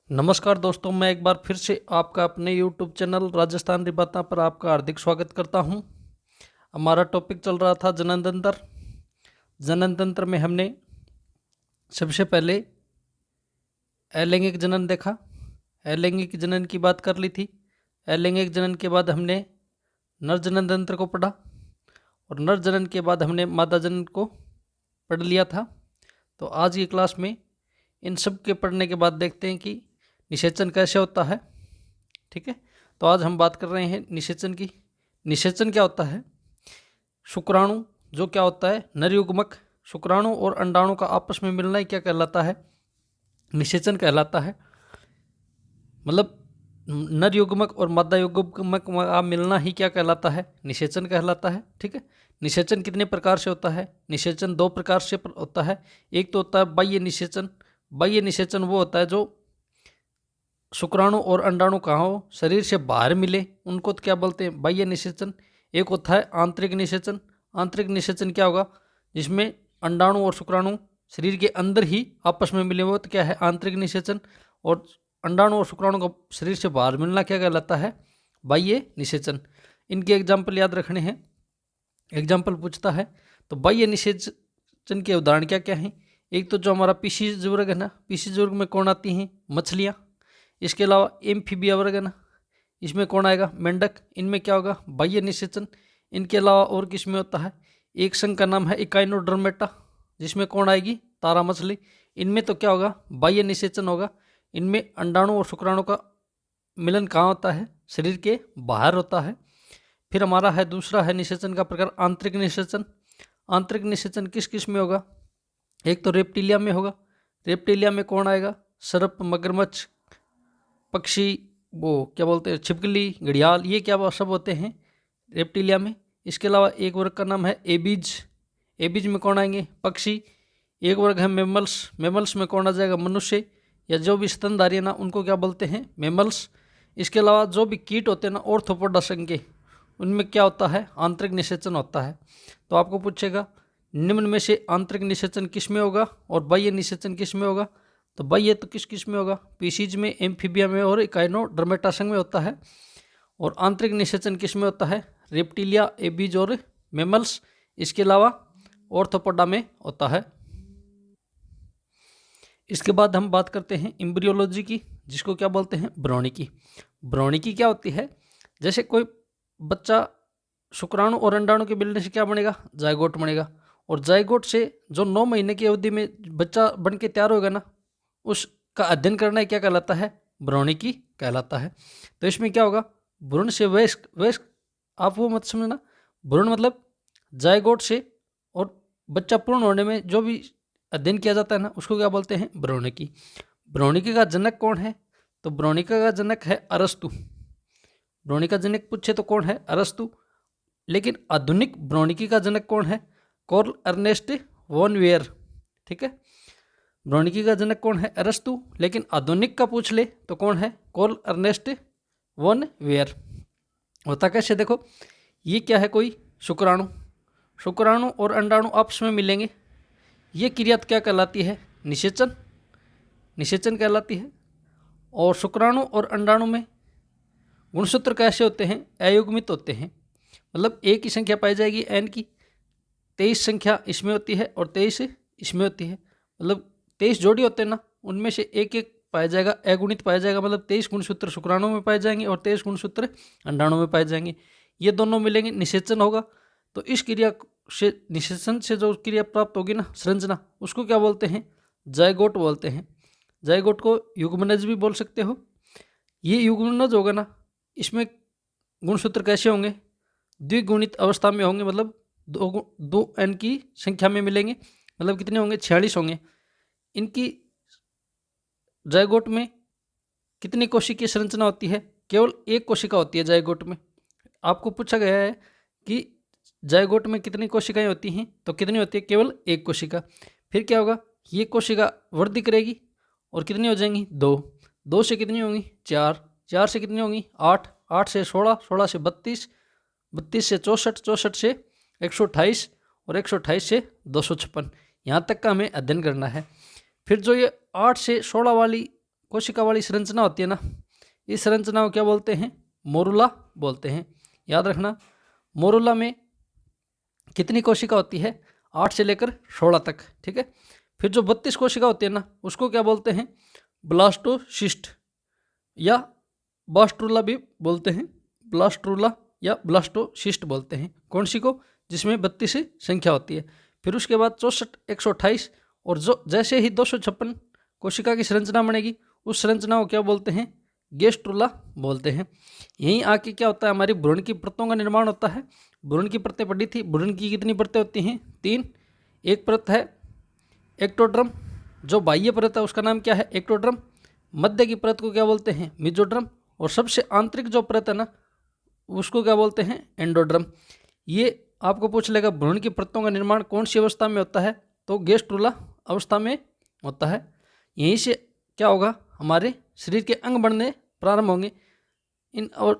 नमस्कार दोस्तों, मैं एक बार फिर से आपका अपने YouTube चैनल राजस्थान रिबाता पर आपका हार्दिक स्वागत करता हूं। हमारा टॉपिक चल रहा था जनन तंत्र। जनन तंत्र में हमने सबसे पहले अलैंगिक जनन देखा, अलैंगिक जनन की बात कर ली थी। अलैंगिक जनन के बाद हमने नर जनन तंत्र को पढ़ा और नर जनन के बाद हमने मादा जनन को पढ़ लिया था। तो आज की क्लास में इन सब के पढ़ने के बाद देखते हैं कि निषेचन कैसे होता है। ठीक है, तो आज हम बात कर रहे हैं निषेचन की। निषेचन क्या होता है? शुक्राणु जो क्या होता है, नरयुग्मक शुक्राणु और अंडाणु का आपस में मिलना ही क्या कहलाता है? निषेचन कहलाता है। मतलब नर युग्मक और मादा युग्मक का मिलना ही क्या कहलाता है? निषेचन कहलाता है। ठीक है, निषेचन कितने प्रकार से होता है? निषेचन दो प्रकार से होता है। एक तो होता है बाह्य निषेचन। बाह्य निषेचन वो होता है जो शुक्राणु और अंडाणु कहाँ हो, शरीर से बाहर मिले, उनको तो क्या बोलते हैं? बाह्य निषेचन। एक होता है आंतरिक निषेचन। आंतरिक निषेचन क्या होगा? जिसमें अंडाणु और शुक्राणु शरीर के अंदर ही आपस में मिले, वो तो क्या है? आंतरिक निषेचन। और अंडाणु और शुक्राणु का शरीर से बाहर मिलना क्या कहलाता है? बाह्य निषेचन। इनके एग्जाम्पल याद रखने हैं। एग्जाम्पल पूछता है तो बाह्य निषेचन के उदाहरण क्या क्या हैं? एक तो जो हमारा पीसीज वर्ग है ना, पीसीज वर्ग में कौन आती हैं? मछलियाँ। इसके अलावा एम्फीबिया वर्ग है ना, इसमें कौन आएगा? मेंढक। इनमें क्या होगा? बाह्य निषेचन। इनके अलावा और किस में होता है? एक संघ का नाम है इकाइनोडर्मेटा, जिसमें कौन आएगी? तारा मछली। इनमें तो क्या होगा? बाह्य निषेचन होगा। इनमें अंडाणु और शुक्राणु का मिलन कहाँ होता है? शरीर के बाहर होता है। फिर हमारा है दूसरा है निषेचन का प्रकार आंतरिक निषेचन। आंतरिक निषेचन किस किस में होगा? एक तो रेप्टिलिया में होगा। रेप्टिलिया में कौन आएगा? सर्प, मगरमच्छ, पक्षी, वो क्या बोलते हैं, छिपकली, घड़ियाल, ये क्या सब होते हैं रेप्टिलिया में। इसके अलावा एक वर्ग का नाम है एबीज। एबीज में कौन आएंगे? पक्षी। एक वर्ग है मेमल्स। मेमल्स में कौन आ जाएगा? मनुष्य या जो भी स्तनधारी है ना, उनको क्या बोलते हैं? मेमल्स। इसके अलावा जो भी कीट होते हैं ना, ऑर्थोपोडा संघ के, उनमें क्या होता है? आंतरिक निषेचन होता है। तो आपको पूछेगा निम्न में से आंतरिक निषेचन किस में होगा और बाह्य निषेचन किस में होगा? तो बाह्य तो किस किस में होगा? पीसीज में, एम्फीबिया में और इकाइनोडर्मेटा संघ में होता है। और आंतरिक निषेचन किस में होता है? रेप्टिलिया, एबीज और मेमल्स। इसके अलावा ऑर्थोपोडा में होता है। इसके बाद हम बात करते हैं एम्ब्रियोलॉजी की, जिसको क्या बोलते हैं? भ्रूणिकी। भ्रूणिकी क्या होती है? जैसे कोई बच्चा शुक्राणु और अंडाणु के मिलने से क्या बनेगा? जायगोट बनेगा। और जायगोट से जो 9 महीने की अवधि में बच्चा बन के तैयार होगा ना, उसका अध्ययन करना ही क्या कहलाता है? भ्रूणिकी कहलाता है। तो इसमें क्या होगा? भ्रूण से वयस्क, वयस्क आप वो मत समझना। भ्रूण मतलब जायगोट से और बच्चा पूर्ण होने में जो भी अध्ययन किया जाता है ना, उसको क्या बोलते हैं? भ्रूणिकी। भ्रूणिकी का जनक कौन है? तो भ्रूणिका का जनक है अरस्तु। भ्रूणिका जनक पूछे तो कौन है? अरस्तु। लेकिन आधुनिक भ्रूणिकी का जनक कौन है? Karl Ernst von Baer. ठीक है, भ्रूणिकी का जनक कौन है? अरस्तु। लेकिन आधुनिक का पूछ ले तो कौन है? Karl Ernst von Baer. होता कैसे? देखो, ये क्या है? कोई शुक्राणु, शुक्राणु और अंडाणु आपस में मिलेंगे, ये क्रिया क्या कहलाती है? निषेचन। निषेचन कहलाती है। और शुक्राणु और अंडाणु में गुणसूत्र कैसे होते हैं? अयुग्मित होते हैं। मतलब एक ही संख्या पाई जाएगी एन की। 23 संख्या इसमें होती है और 23 इसमें होती है। मतलब 23 जोड़ी होते हैं ना, उनमें से एक एक पाया जाएगा, अगुणित पाया जाएगा। मतलब 23 गुणसूत्र शुक्राणु में पाए जाएंगे और 23 गुणसूत्र अंडाणु में पाए जाएंगे। ये दोनों मिलेंगे, निषेचन होगा। तो इस क्रिया से, निषेचन से जो क्रिया प्राप्त होगी ना, संरचना, उसको क्या बोलते हैं? जायगोट बोलते हैं। जायगोट को युग्मनज भी बोल सकते हो। ये युग्मनज होगा ना, इसमें गुणसूत्र कैसे होंगे? द्विगुणित अवस्था में होंगे। मतलब दो एन की संख्या में मिलेंगे। मतलब कितने होंगे? 46 होंगे। इनकी जायगोट में कितनी कोशिकीय संरचना होती है? केवल एक कोशिका होती है जायगोट में। आपको पूछा गया है कि जायगोट में कितनी कोशिकाएं होती हैं, तो कितनी होती है? केवल एक कोशिका। फिर क्या होगा? ये कोशिका वृद्धि करेगी और कितनी हो जाएंगी? 2। 2 से कितनी होंगी? 4। 4 से कितनी होंगी? 8। 8 से 16। 16 से 32। 32 से 64। 64 से 128 और 128 से 256। यहाँ तक का हमें अध्ययन करना है। फिर जो ये 8 से 16 वाली कोशिका वाली संरचना होती है ना, इस संरचना को क्या बोलते हैं? मोरुला बोलते हैं। याद रखना, मोरुला में कितनी कोशिका होती है? 8 से लेकर 16 तक, ठीक है। फिर जो 32 कोशिका होती है ना, उसको क्या बोलते हैं? ब्लास्टोसिस्ट या बास्ट्रूला भी बोलते हैं, ब्लास्ट्रूला या ब्लास्टोसिस्ट बोलते हैं। कौन सी को? जिसमें 32 संख्या होती है। फिर उसके बाद 64, 128 और जो जैसे ही 256 कोशिका की संरचना बनेगी, उस संरचना को क्या बोलते हैं? गेस्ट्रुला बोलते हैं। यहीं आके क्या होता है? हमारी भ्रूण की परतों का निर्माण होता है। भ्रूण की परतें पड़ी थी। भ्रूण की कितनी परतें होती हैं? 3। एक परत है एक्टोड्रम, जो बाह्य परत है उसका नाम क्या है? एक्टोड्रम। मध्य की परत को क्या बोलते हैं? मेसोड्रम। और सबसे आंतरिक जो परत है ना, उसको क्या बोलते हैं? एंडोड्रम। ये आपको पूछ लेगा भ्रूण की परतों का निर्माण कौन सी अवस्था में होता है? तो गेस्ट्रुला अवस्था में होता है। यहीं से क्या होगा? हमारे शरीर के अंग बनने प्रारंभ होंगे। इन और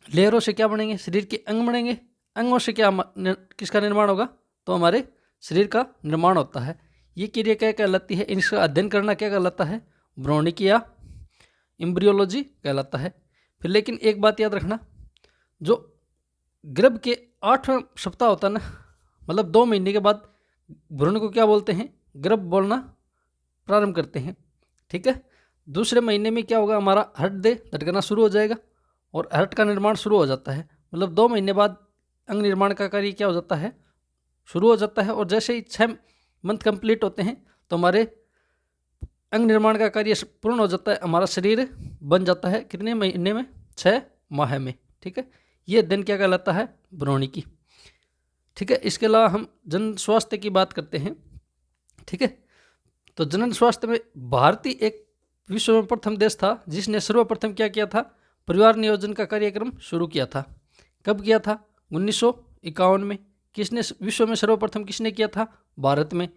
लेयरों से क्या बनेंगे? शरीर के अंग बनेंगे। अंगों से क्या किसका निर्माण होगा? तो हमारे शरीर का निर्माण होता है। ये क्रिया क्या कहलाती है? इनका अध्ययन करना क्या कहलाता है? भ्रूणिकी या एम्ब्रियोलॉजी कहलाता है। फिर लेकिन एक बात याद रखना, जो गर्भ के 8वां सप्ताह होता है ना, मतलब 2 महीने के बाद भ्रूण को क्या बोलते हैं? गर्भ बोलना प्रारंभ करते हैं, ठीक है। दूसरे महीने में क्या होगा? हमारा हृदय धड़कना शुरू हो जाएगा और हर्ट का निर्माण शुरू हो जाता है। मतलब 2 महीने बाद अंग निर्माण का कार्य क्या हो जाता है? शुरू हो जाता है। और जैसे ही 6 मंथ कंप्लीट होते हैं तो हमारे अंग निर्माण का कार्य पूर्ण हो जाता है, हमारा शरीर बन जाता है। कितने महीने में? 6 माह में, ठीक है। ये दिन क्या कहलाता है? भ्रूणिकी, ठीक है। इसके अलावा हम जन स्वास्थ्य की बात करते हैं, ठीक है। तो जनन स्वास्थ्य में भारतीय एक विश्व में प्रथम देश था जिसने सर्वप्रथम क्या किया था? परिवार नियोजन का कार्यक्रम शुरू किया था। कब किया था? 1951 में। किसने विश्व में सर्वप्रथम किसने किया था? भारत में।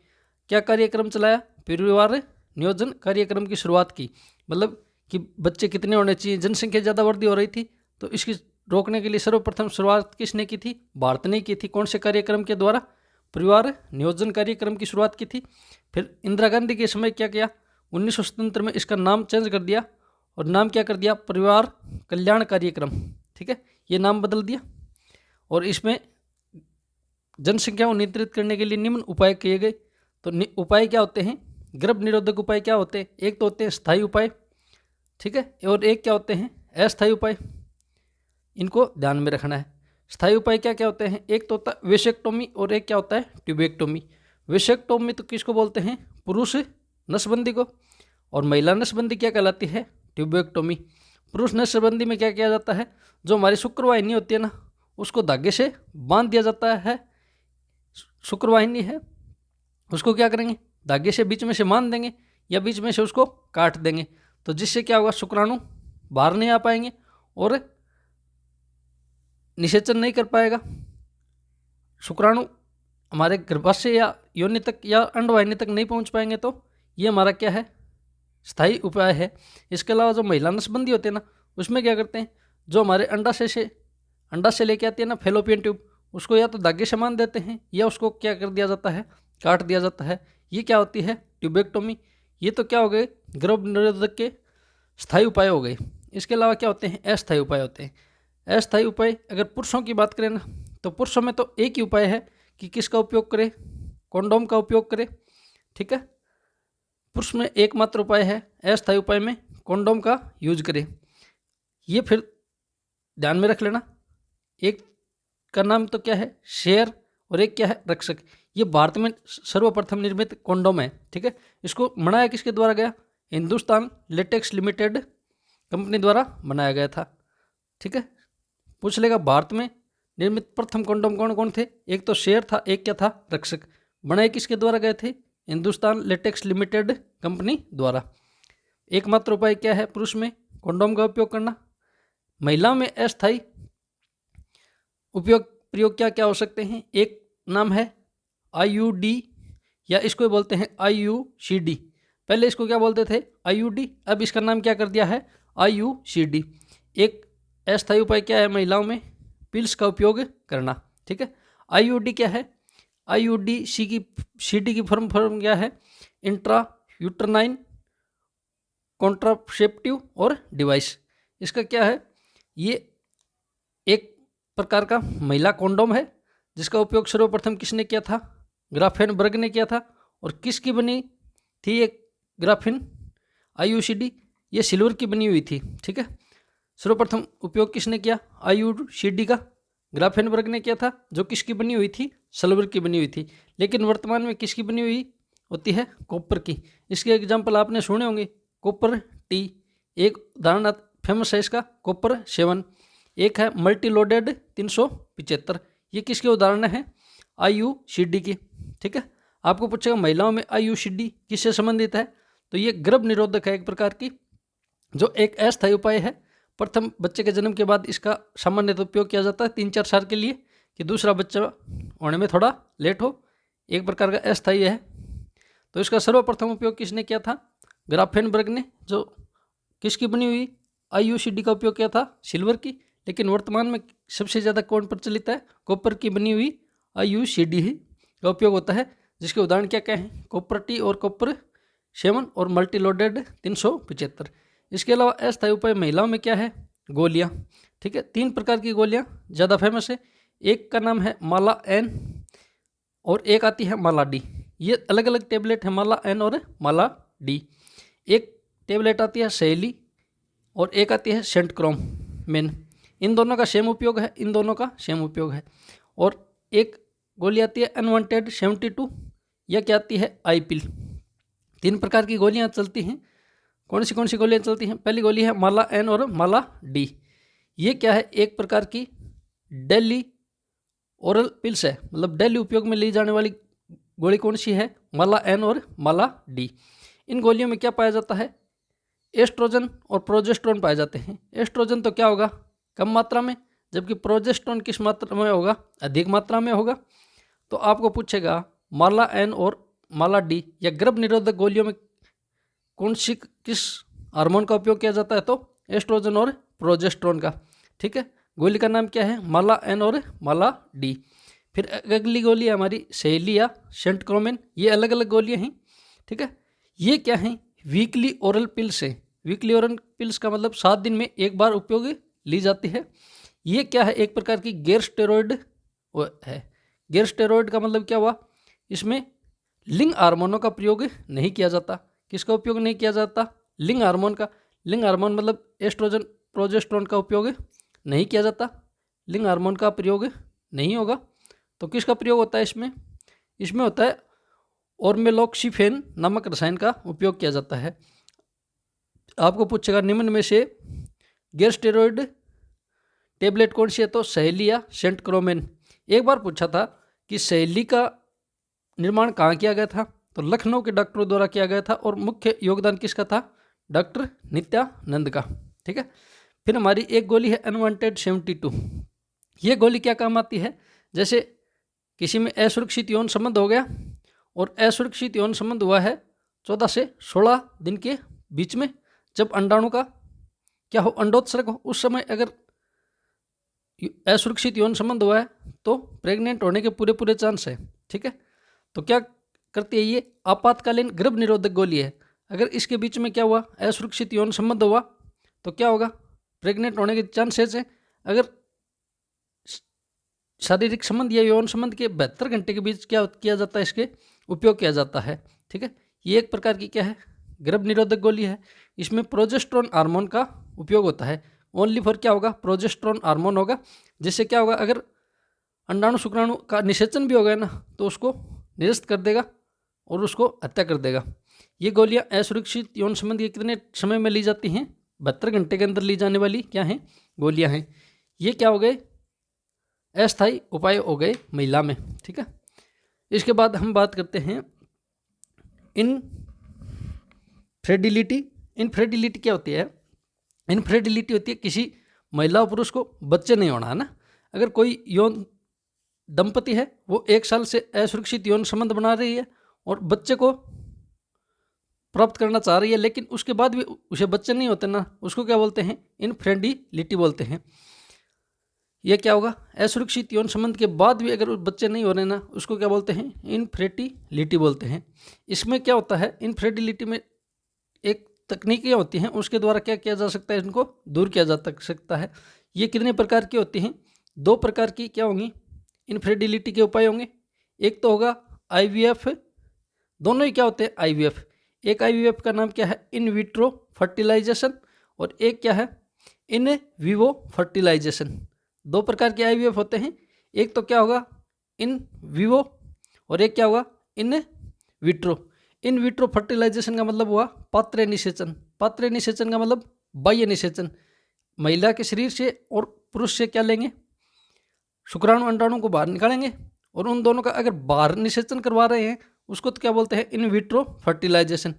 क्या कार्यक्रम चलाया? परिवार नियोजन कार्यक्रम की शुरुआत की। मतलब कि बच्चे कितने होने चाहिए, जनसंख्या ज़्यादा वृद्धि हो रही थी, तो इसकी रोकने के लिए सर्वप्रथम शुरुआत किसने की थी? भारत ने की थी। कौन से कार्यक्रम के द्वारा? परिवार नियोजन कार्यक्रम की शुरुआत की थी। फिर इंदिरा गांधी के समय क्या किया? 1977 में इसका नाम चेंज कर दिया और नाम क्या कर दिया? परिवार कल्याण कार्यक्रम, ठीक है। ये नाम बदल दिया और इसमें जनसंख्या को नियंत्रित करने के लिए निम्न उपाय किए गए। तो उपाय क्या होते हैं? गर्भ निरोधक उपाय क्या होते हैं? एक तो होते हैं स्थायी उपाय, ठीक है, और एक क्या होते हैं? अस्थायी उपाय। इनको ध्यान में रखना है। स्थायी उपाय क्या क्या होते हैं? एक तो होता है वेसेक्टोमी और एक क्या होता है? ट्यूबेक्टोमी। वेसेक्टोमी तो किसको बोलते हैं? पुरुष नसबंदी को। और महिला नसबंदी क्या कहलाती है? ट्यूबेक्टोमी। पुरुष नसबंदी में क्या किया जाता है? जो हमारी शुक्रवाहिनी होती है ना, उसको धागे से बांध दिया जाता है। शुक्रवाहिनी है, उसको क्या करेंगे? धागे से बीच में से बांध देंगे या बीच में से उसको काट देंगे। तो जिससे क्या होगा? शुक्राणु बाहर नहीं आ पाएंगे और निषेचन नहीं कर पाएगा। शुक्राणु हमारे गर्भाशय या योनि तक या अंडवाहिनी तक नहीं पहुंच पाएंगे। तो ये हमारा क्या है? स्थायी उपाय है। इसके अलावा जो महिला नसबंदी होती है ना, उसमें क्या करते हैं? जो हमारे अंडाशय लेके आती है ना, फेलोपियन ट्यूब, उसको या तो धागे से बांध देते हैं या उसको क्या कर दिया जाता है? काट दिया जाता है। ये क्या होती है? ट्यूबेक्टोमी। ये तो क्या हो गए? गर्भ निरोधक के स्थायी उपाय हो गए। इसके अलावा क्या होते हैं? अस्थायी उपाय होते हैं। अस्थायी उपाय अगर पुरुषों की बात करें ना, तो पुरुषों में तो एक ही उपाय है कि किसका उपयोग करें? कॉन्डोम का उपयोग करें, ठीक है। पुरुष में एकमात्र उपाय है, अस्थायी उपाय में कॉन्डोम का यूज करें। ये फिर ध्यान में रख लेना। एक का नाम तो क्या है? शेयर और एक क्या है? रक्षक। ये भारत में सर्वप्रथम निर्मित कॉन्डोम है, ठीक है। इसको बनाया किसके द्वारा गया? हिंदुस्तान लेटेक्स लिमिटेड कंपनी द्वारा बनाया गया था, ठीक है। पूछ लेगा भारत में निर्मित प्रथम कॉन्डोम कौन कौन थे? एक तो शेयर था, एक क्या था? रक्षक। बनाए किसके द्वारा गए थे? हिंदुस्तान लेटेक्स लिमिटेड कंपनी द्वारा। एकमात्र उपाय क्या है पुरुष में? कॉन्डोम का उपयोग करना। महिलाओं में अस्थायी प्रयोग क्या क्या हो सकते हैं? एक नाम है IUD या इसको बोलते हैं IUCD। पहले इसको क्या बोलते थे? IUD, अब इसका नाम क्या कर दिया है? IUCD। एक अस्थायी उपाय क्या है महिलाओं में? पिल्स का उपयोग करना, ठीक है। IUD क्या है? IUD CD की फॉर्म क्या है? इंट्रा यूट्रनाइन कॉन्ट्रासेप्टिव और डिवाइस। इसका क्या है, ये एक प्रकार का महिला कॉन्डोम है जिसका उपयोग सर्वप्रथम किसने किया था, ग्राफेनबर्ग ने किया था। और किसकी बनी थी ये ग्राफीन IUCD, ये सिल्वर की बनी हुई थी। ठीक है, सर्वप्रथम उपयोग किसने किया, IUCD का ग्राफेनबर्ग ने किया था, जो किसकी बनी हुई थी, सिल्वर की बनी हुई थी। लेकिन वर्तमान में किसकी बनी हुई होती है, कॉपर की। इसके एग्जाम्पल आपने सुने होंगे, कॉपर टी एक उदाहरण फेमस है इसका, कॉपर 7। एक है मल्टी लोडेड 375, ये किसके उदाहरण है, IUCD की। ठीक है, आपको पूछेगा महिलाओं में IUCD किससे संबंधित है, तो ये गर्भ निरोधक है एक प्रकार की, जो एक अस्थायी उपाय है। प्रथम बच्चे के जन्म के बाद इसका सामान्यतः उपयोग किया जाता है 3-4 साल के लिए, कि दूसरा बच्चा होने में थोड़ा लेट हो, एक प्रकार का अस्थायी है। तो इसका सर्वप्रथम उपयोग किसने किया था, ग्राफेनबर्ग ने, जो किसकी बनी हुई IUCD का उपयोग किया था, सिल्वर की। लेकिन वर्तमान में सबसे ज़्यादा कौन प्रचलित है, कॉपर की बनी हुई IUCD ही का उपयोग होता है, जिसके उदाहरण क्या क्या हैं, कॉपर टी और कॉपर 7 और मल्टी लोडेड 375। इसके अलावा अस्थायी उपाय महिलाओं में क्या है, गोलियाँ। ठीक है, 3 प्रकार की गोलियाँ ज़्यादा फेमस है। एक का नाम है माला N और एक आती है माला D। ये अलग अलग टेबलेट है, माला N और माला D। एक टेबलेट आती है सहेली और एक आती है सेंटक्रोमेन। इन दोनों का सेम उपयोग है, इन दोनों का सेम उपयोग है। और एक गोली आती है अनवांटेड 72, यह क्या आती है, I-पिल। 3 प्रकार की गोलियां चलती हैं। कौन सी गोलियां चलती हैं, पहली गोली है माला N और माला D। ये क्या है, एक प्रकार की डेली ओरल पिल्स है, मतलब डेली उपयोग में ली जाने वाली गोली कौन सी है, माला N और माला D। इन गोलियों में क्या पाया जाता है, एस्ट्रोजन और प्रोजेस्टेरोन पाए जाते हैं। एस्ट्रोजन तो क्या होगा, कम मात्रा में, जबकि प्रोजेस्टेरोन किस मात्रा में होगा, अधिक मात्रा में होगा। तो आपको पूछेगा माला N और माला D या गर्भ निरोधक गोलियों में कौन सी किस हार्मोन का उपयोग किया जाता है, तो एस्ट्रोजन और प्रोजेस्टेरोन का। ठीक है, गोली का नाम क्या है, माला N और माला D। फिर अगली गोली है हमारी सहेली या सेंटक्रोमेन, ये अलग अलग गोलियां हैं। ठीक है, ये क्या है, वीकली ओरल पिल्स है। वीकली ओरल पिल्स का मतलब 7 दिन में एक बार उपयोग ली जाती है। ये क्या है, एक प्रकार की गैर स्टेरॉयड है। गैर स्टेरॉयड का मतलब क्या हुआ, इसमें लिंग हार्मोनों का प्रयोग नहीं किया जाता। किसका उपयोग नहीं किया जाता, लिंग हार्मोन का। लिंग हार्मोन मतलब एस्ट्रोजन प्रोजेस्टेरोन का उपयोग नहीं किया जाता, लिंग हार्मोन का प्रयोग नहीं होगा। तो किसका प्रयोग होता है इसमें, इसमें होता है ऑर्मेलोक्सिफेन नामक रसायन का उपयोग किया जाता है। आपको पूछेगा निम्न में से गैर स्टेरॉयड टेबलेट कौन सी है, तो सहेली या सेंटक्रोमेन। एक बार पूछा था कि सहेली का निर्माण कहाँ किया गया था, तो लखनऊ के डॉक्टरों द्वारा किया गया था, और मुख्य योगदान किसका था, डॉक्टर नित्यानंद का। ठीक है, फिर हमारी एक गोली है अनवांटेड 72। ये गोली क्या काम आती है, जैसे किसी में असुरक्षित यौन संबंध हो गया, और असुरक्षित यौन संबंध हुआ है 14 से 16 दिन के बीच में, जब अंडाणु का क्या हो, अंडोत्सर्ग हो, उस समय अगर असुरक्षित यौन संबंध हुआ है तो प्रेग्नेंट होने के पूरे चांस है। ठीक है, तो क्या करती है, ये आपातकालीन गर्भ निरोधक गोली है। अगर इसके बीच में क्या हुआ, असुरक्षित यौन संबंध हुआ, तो क्या होगा, प्रेग्नेंट होने के चांसेस है। अगर शारीरिक संबंध या यौन संबंध के 72 घंटे के बीच क्या किया जाता है, इसके उपयोग किया जाता है। ठीक है, ये एक प्रकार की क्या है, गर्भ निरोधक गोली है। इसमें प्रोजेस्टेरोन हार्मोन का उपयोग होता है। ओनली फॉर क्या होगा, प्रोजेस्टेरोन हार्मोन होगा, जिससे क्या होगा, अगर अंडाणु शुक्राणु का निषेचन भी हो गया ना, तो उसको निरस्त कर देगा और उसको हत्या कर देगा। ये गोलियां असुरक्षित यौन संबंध के कितने समय में ली जाती हैं, 72 घंटे के अंदर ली जाने वाली क्या हैं, गोलियां हैं। ये क्या हो गए, अस्थायी उपाय हो गए महिला में। ठीक है, इसके बाद हम बात करते हैं इनफेर्टिलिटी। इनफेर्टिलिटी क्या होती है, इनफेर्टिलिटी होती है किसी महिला और पुरुष को बच्चे नहीं होना है ना। अगर कोई यौन दंपति है, वो 1 साल से असुरक्षित यौन संबंध बना रही है और बच्चे को प्राप्त करना चाह रही है, लेकिन उसके बाद भी उसे बच्चे नहीं होते ना, उसको क्या बोलते हैं, इनफेर्टिलिटी बोलते हैं। ये क्या होगा, असुरक्षित यौन संबंध के बाद भी अगर बच्चे नहीं हो रहे ना, उसको क्या बोलते हैं, इनफेर्टिलिटी बोलते हैं। इसमें क्या होता है, इनफेर्टिलिटी में एक तकनीकें होती हैं उसके द्वारा क्या किया जा सकता है, इनको दूर किया जा सकता है। ये कितने प्रकार की होती हैं? 2 प्रकार की क्या होंगी इनफेर्टिलिटी के उपाय होंगे। एक तो होगा IVF, दोनों ही क्या होते हैं IVF। एक IVF का नाम क्या है इन विट्रो फर्टिलाइजेशन, और एक क्या है इन विवो फर्टिलाइजेशन। 2 प्रकार के IVF होते हैं, एक तो क्या होगा इन विवो और एक क्या होगा in vitro. In vitro fertilisation का मतलब हुआ पात्र निषेचन। पात्र निषेचन का मतलब बाह्य निषेचन, महिला के शरीर से और पुरुष से क्या लेंगे, शुक्राणु अंडाणु को बाहर निकालेंगे, और उन दोनों का अगर बाहर निषेचन करवा रहे हैं उसको तो क्या बोलते हैं इन विट्रो फर्टिलाइजेशन,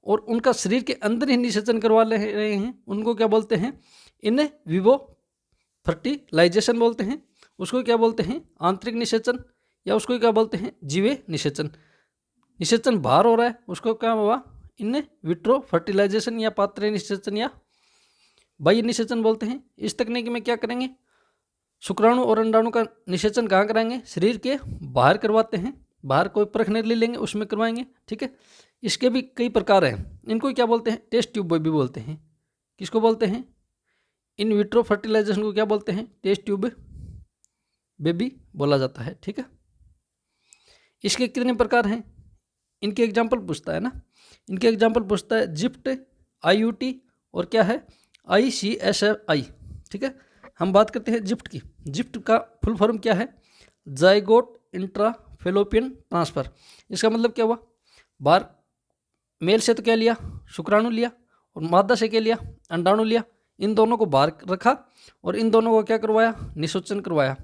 और उनका शरीर के अंदर ही निषेचन करवा रहे हैं उनको क्या बोलते हैं इन विवो फर्टिलाइजेशन बोलते हैं। उसको क्या बोलते हैं आंतरिक निषेचन, या उसको क्या बोलते हैं जीवे निषेचन। निषेचन बाहर हो रहा है उसको क्या हुआ इन विट्रो फर्टिलाइजेशन या पात्र निषेचन या बाह्य निषेचन बोलते हैं। इस तकनीक में क्या करेंगे, शुक्राणु और अंडाणु का निषेचन कहाँ कराएंगे, शरीर के बाहर करवाते हैं, बाहर कोई परखने ले लेंगे उसमें करवाएंगे, ठीक है। इसके भी कई प्रकार हैं, इनको क्या बोलते हैं टेस्ट ट्यूब बेबी बोलते हैं। किसको बोलते हैं इन विट्रो फर्टिलाइजेशन को क्या बोलते हैं टेस्ट ट्यूब बेबी बोला जाता है, ठीक है। इसके कितने प्रकार हैं, इनके एग्जाम्पल पूछता है ना, इनके एग्जाम्पल पूछता है जिप्ट, IUT और क्या है ICSI, ठीक है। हम बात करते हैं जिप्ट की। जिप्ट का फुल फॉर्म क्या है जाइगोट इंट्रा फेलोपियन ट्रांसफर। इसका मतलब क्या हुआ, बाहर मेल से तो क्या लिया शुक्राणु लिया, और मादा से क्या लिया अंडाणु लिया, इन दोनों को बाहर रखा और इन दोनों को क्या करवाया निषेचन करवाया।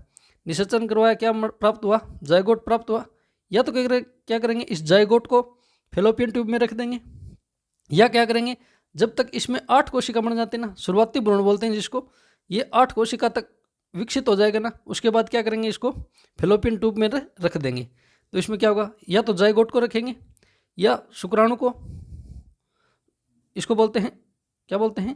निषेचन करवाया क्या प्राप्त हुआ जाइगोट प्राप्त हुआ। या तो क्या करेंगे इस जाइगोट को फेलोपियन ट्यूब में रख देंगे, या क्या करेंगे जब तक इसमें 8 कोशिका बन जाते हैं ना, शुरुआती भ्रूण बोलते हैं जिसको, ये 8 कोशिका तक विकसित हो जाएगा ना, उसके बाद क्या करेंगे इसको फेलोपियन ट्यूब में रख देंगे। तो इसमें क्या होगा या तो जाइगोट को रखेंगे या शुक्राणु को, इसको बोलते हैं क्या बोलते हैं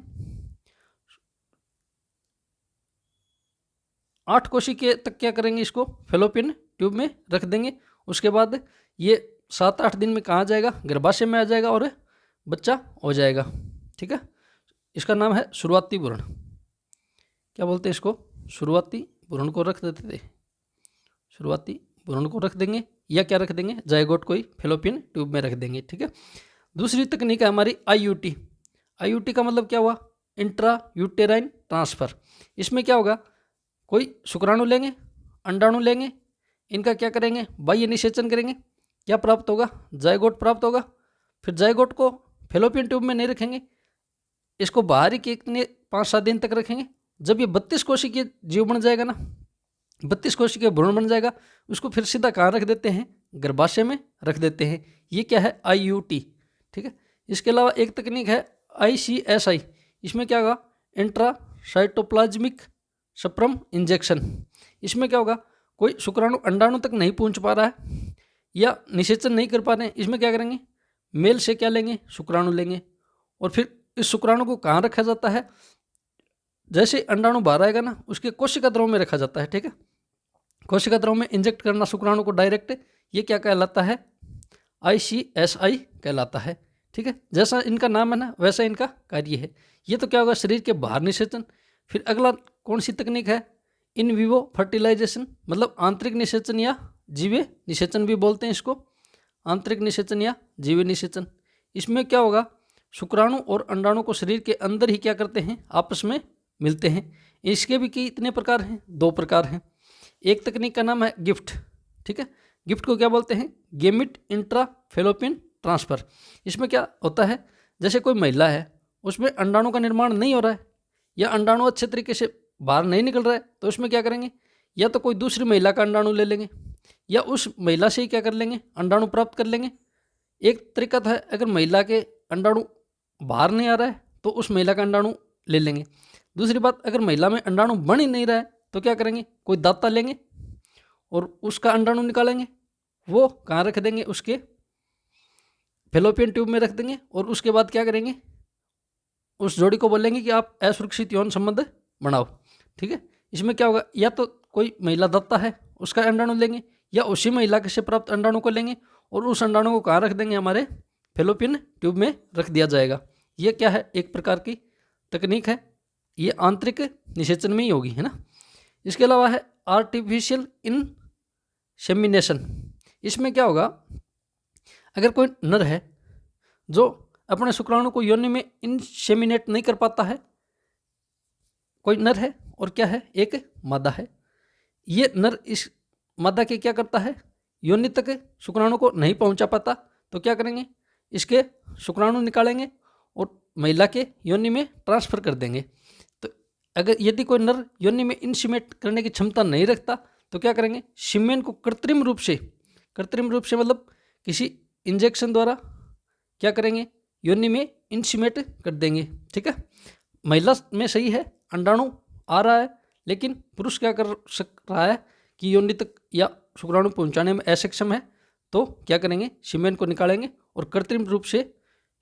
8 कोशिका तक क्या करेंगे इसको फेलोपियन ट्यूब में रख देंगे। उसके बाद ये 7-8 दिन में कहाँ जाएगा गर्भाशय में आ जाएगा और बच्चा हो जाएगा, ठीक है। इसका नाम है शुरुआती भ्रूण, क्या बोलते हैं इसको शुरुआती भ्रूण को रख देते थे, शुरुआती भ्रूण को रख देंगे या क्या रख देंगे जाइगोट को ही फेलोपियन ट्यूब में रख देंगे, ठीक है। दूसरी तकनीक है हमारी IUT। IUT का मतलब क्या हुआ इंट्रा यूटेराइन ट्रांसफर। इसमें क्या होगा कोई शुक्राणु लेंगे अंडाणु लेंगे, इनका क्या करेंगे बाह्य निषेचन करेंगे, क्या प्राप्त होगा जाइगोट प्राप्त होगा। फिर जाइगोट को फेलोपियन ट्यूब में नहीं रखेंगे, इसको बाहर ही कितने 5-7 दिन तक रखेंगे। जब ये 32 कोशिकीय जीव बन जाएगा ना, 32 कोशिकीय भ्रूण बन जाएगा, उसको फिर सीधा कहाँ रख देते हैं गर्भाशय में रख देते हैं। ये क्या है IUT, ठीक है। इसके अलावा एक तकनीक है ICSI। इसमें क्या होगा इंट्रा साइटोप्लाज्मिक स्पर्म इंजेक्शन। इसमें क्या होगा कोई शुक्राणु अंडाणु तक नहीं पहुंच पा रहा है या निषेचन नहीं कर पा रहे हैं, इसमें क्या करेंगे मेल से क्या लेंगे शुक्राणु लेंगे, और फिर इस शुक्राणु को कहाँ रखा जाता है जैसे अंडाणु बाहर आएगा ना उसके कोशिका द्रव में रखा जाता है, ठीक है। कोशिका द्रव में इंजेक्ट करना शुक्राणु को डायरेक्ट, ये क्या कहलाता है ICSI कहलाता है, ठीक है। जैसा इनका नाम है ना वैसा इनका कार्य है। ये तो क्या होगा शरीर के बाहर निषेचन। फिर अगला कौन सी तकनीक है इन विवो फर्टिलाइजेशन, मतलब आंतरिक निषेचन या जीवे निषेचन भी बोलते हैं इसको, आंतरिक निषेचन या जीवे निषेचन। इसमें क्या होगा शुक्राणु और अंडाणु को शरीर के अंदर ही क्या करते हैं आपस में मिलते हैं। इसके भी कितने प्रकार हैं 2 प्रकार हैं। एक तकनीक का नाम है गिफ्ट, ठीक है। गिफ्ट को क्या बोलते हैं गेमिट इंट्रा फेलोपियन ट्रांसफर। इसमें क्या होता है जैसे कोई महिला है उसमें अंडाणु का निर्माण नहीं हो रहा है या अंडाणु अच्छे तरीके से बाहर नहीं निकल रहा है, तो उसमें क्या करेंगे या तो कोई दूसरी महिला का अंडाणु ले लेंगे या उस महिला से ही क्या कर लेंगे अंडाणु प्राप्त कर लेंगे। एक तरीका था अगर महिला के अंडाणु बाहर नहीं आ रहा है तो उस महिला का अंडाणु ले लेंगे। दूसरी बात अगर महिला में अंडाणु बन ही नहीं रहा है तो क्या करेंगे कोई दाता लेंगे और उसका अंडाणु निकालेंगे, वो कहाँ रख देंगे उसके फेलोपियन ट्यूब में रख देंगे, और उसके बाद क्या करेंगे उस जोड़ी को बोलेंगे कि आप असुरक्षित यौन संबंध बनाओ, ठीक है। इसमें क्या होगा या तो कोई महिला दत्ता है उसका अंडाणु लेंगे या उसी महिला से प्राप्त अंडाणु को लेंगे और उस अंडाणु को कहाँ रख देंगे हमारे फेलोपियन ट्यूब में रख दिया जाएगा। ये क्या है, एक प्रकार की तकनीक है, ये आंतरिक निषेचन में ही होगी, है ना। इसके अलावा है आर्टिफिशियल इनसेमिनेशन। इसमें क्या होगा, अगर कोई नर है जो अपने शुक्राणु को योनि में इनसेमिनेट नहीं कर पाता है, कोई नर है और क्या है, एक मादा है, ये नर इस मादा के क्या करता है, योनि तक शुक्राणु को नहीं पहुंचा पाता, तो क्या करेंगे, इसके शुक्राणु निकालेंगे और महिला के योनि में ट्रांसफर कर देंगे। तो अगर यदि कोई नर योनि में इनसीमेट करने की क्षमता नहीं रखता तो क्या करेंगे, सीमेन को कृत्रिम रूप से मतलब किसी इंजेक्शन द्वारा क्या करेंगे, योनि में इनसीमेट कर देंगे। ठीक है, महिला में सही है, अंडाणु आ रहा है, लेकिन पुरुष क्या कर सक रहा है कि योनि तक या शुक्राणु पहुंचाने में असक्षम है, तो क्या करेंगे, सीमेन को निकालेंगे और कृत्रिम रूप से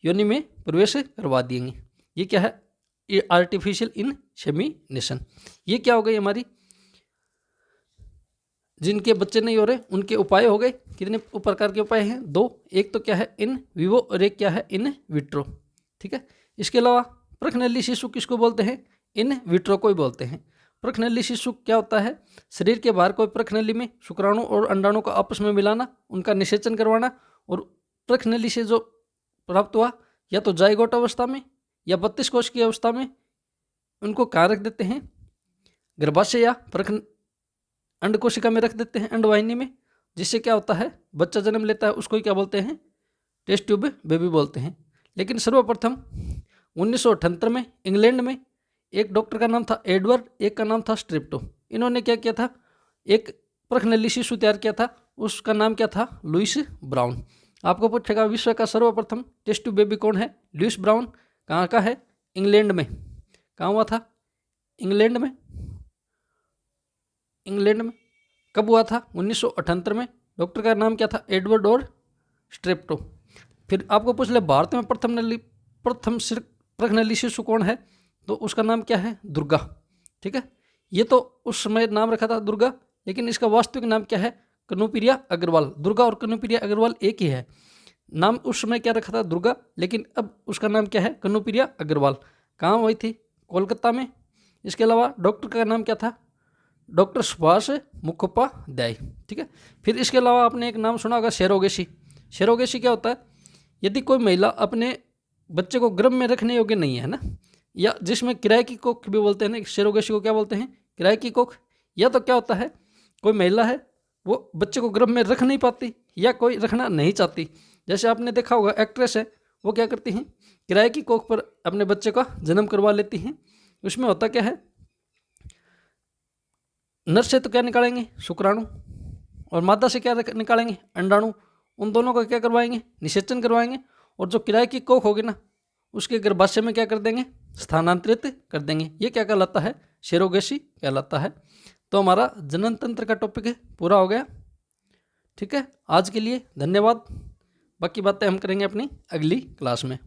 योनि में प्रवेश करवा देंगे। ये क्या है, ये आर्टिफिशियल इनसेमिनेशन। ये क्या हो गई हमारी, जिनके बच्चे नहीं हो रहे उनके उपाय हो गए। कितने प्रकार के उपाय हैं, 2। एक तो क्या है, इन विवो, और एक क्या है, इन विट्रो। ठीक है, इसके अलावा प्रखनली शिशु किसको बोलते हैं, इन विट्रो को ही बोलते हैं। प्रखनली शिशु क्या होता है, शरीर के बाहर कोई प्रखनली में शुक्राणु और अंडाणु को आपस में मिलाना, उनका निषेचन करवाना, और प्रखनली से जो प्राप्त हुआ या तो जाइगोट अवस्था में या 32 कोष की अवस्था में, उनको कहाँ रख देते हैं, गर्भाशय या अंड कोशिका में रख देते हैं, अंडवाहिनी में, जिससे क्या होता है, बच्चा जन्म लेता है, उसको ही क्या बोलते हैं, टेस्ट ट्यूब बेबी बोलते हैं। लेकिन सर्वप्रथम 1978 में इंग्लैंड में एक डॉक्टर का नाम था एडवर्ड, एक का नाम था स्ट्रिप्टो। इन्होंने क्या किया था, एक प्रखनली शिशु तैयार किया था, उसका नाम क्या था, लुइस ब्राउन। आपको पूछेगा विश्व का सर्वप्रथम टेस्ट ट्यूब बेबी कौन है, लुइस ब्राउन। कहाँ का है, इंग्लैंड में। कहाँ हुआ था, इंग्लैंड में। इंग्लैंड में कब हुआ था, 1978 में। डॉक्टर का नाम क्या था, एडवर्ड और स्ट्रेप्टो। फिर आपको पूछ ले भारत में प्रथम प्रखनली शिशु कौन है, तो उसका नाम क्या है, दुर्गा। ठीक है, ये तो उस समय नाम रखा था दुर्गा, लेकिन इसका वास्तविक नाम क्या है, कनुप्रिया अग्रवाल। दुर्गा और कनुप्रिया अग्रवाल एक ही है, नाम उस समय क्या रखा था, दुर्गा, लेकिन अब उसका नाम क्या है, कनुप्रिया अग्रवाल। कहाँ हुई थी, कोलकाता में। इसके अलावा डॉक्टर का नाम क्या था, डॉक्टर सुभाष मुखोपाध्याय। ठीक है, फिर इसके अलावा आपने एक नाम सुना होगा, सेरोगेसी। सेरोगेसी क्या होता है, यदि कोई महिला अपने बच्चे को गर्भ में रखने योग्य नहीं है ना, या जिसमें किराए की कोख भी बोलते हैं ना, सेरोगेसी को क्या बोलते हैं, किराए की कोख। या तो क्या होता है, कोई महिला है वो बच्चे को गर्भ में रख नहीं पाती या कोई रखना नहीं चाहती। जैसे आपने देखा होगा, एक्ट्रेस है, वो क्या करती हैं, किराए की कोख पर अपने बच्चे का जन्म करवा लेती हैं। उसमें होता क्या है, नर से तो क्या निकालेंगे, शुक्राणु, और मादा से क्या निकालेंगे, अंडाणु। उन दोनों का क्या करवाएंगे, निषेचन करवाएंगे, और जो किराए की कोख होगी ना, उसके गर्भाशय में क्या कर देंगे, स्थानांतरित कर देंगे। ये क्या कहलाता है, सेरोगेसी कहलाता है। तो हमारा जनन तंत्र का टॉपिक पूरा हो गया। ठीक है, आज के लिए धन्यवाद। बाकी बातें हम करेंगे अपनी अगली क्लास में।